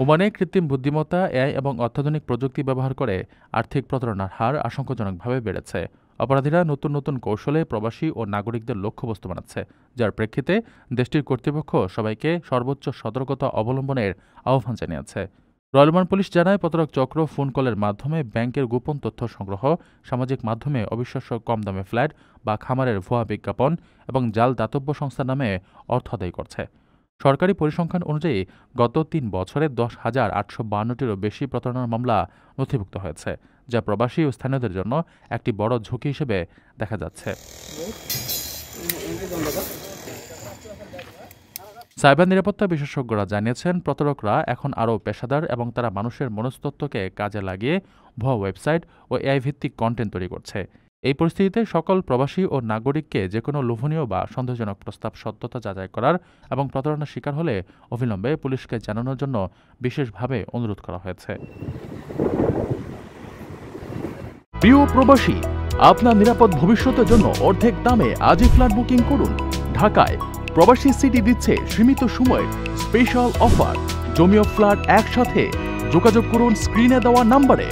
ওমানে কৃত্রিম বুদ্ধিমত্তা, এআই এবং অত্যাধুনিক প্রযুক্তি ব্যবহার করে আর্থিক প্রতারণার হার আশঙ্কাজনকভাবে বেড়েছে। অপরাধীরা নতুন নতুন কৌশলে প্রবাসী ও নাগরিকদের লক্ষ্যবস্তু বানাচ্ছে, যার প্রেক্ষিতে দেশটির কর্তৃপক্ষ সবাইকে সর্বোচ্চ সতর্কতা অবলম্বনের আহ্বান জানিয়েছে। রয়্যাল ওমান পুলিশ জানায়, প্রতারক চক্র ফোন কলের মাধ্যমে ব্যাংকের গোপন তথ্য সংগ্রহ, সামাজিক মাধ্যমে অবিশ্বাস্য কম দামে ফ্ল্যাট বা খামারের ভুয়া বিজ্ঞাপন এবং জাল দাতব্য সংস্থার নামে অর্থ আদায় করছে। সরকারি পরিসংখ্যান অনুযায়ী গত ৩ বছরে ১০,৮৫২টিরও বেশি প্রতারণার মামলা নথিভুক্ত হয়েছে, যা প্রবাসী ও স্থানীয়দের জন্য একটি বড় ঝুঁকি হিসেবে দেখা যাচ্ছে। সাইবার নিরাপত্তা বিশেষজ্ঞরা জানিয়েছেন, প্রতারকরা এখন আরও পেশাদার এবং তারা মানুষের মনস্তত্ত্বকে কাজে লাগিয়ে ভুয়া ওয়েবসাইট ও এআই ভিত্তিক কন্টেন্ট তৈরি করছে। এই পরিস্থিতিতে সকল প্রবাসী ও নাগরিককে যেকোনো লোভনীয় বা সন্দেহজনক প্রস্তাব সত্যতা যাচাই করার এবং প্রতারণার শিকার হলে অবিলম্বে পুলিশকে জানানোর জন্য বিশেষভাবে অনুরোধ করা হয়েছে। প্রিয় প্রবাসী, আপনার নিরাপদ ভবিষ্যতের জন্য অর্ধেক দামে আজই ফ্ল্যাট বুকিং করুন। ঢাকায় প্রবাসী সিটি দিচ্ছে সীমিত সময়ের স্পেশাল অফার। জমি ও ফ্ল্যাট একসাথে। যোগাযোগ করুন স্ক্রিনে দেওয়া নম্বরে।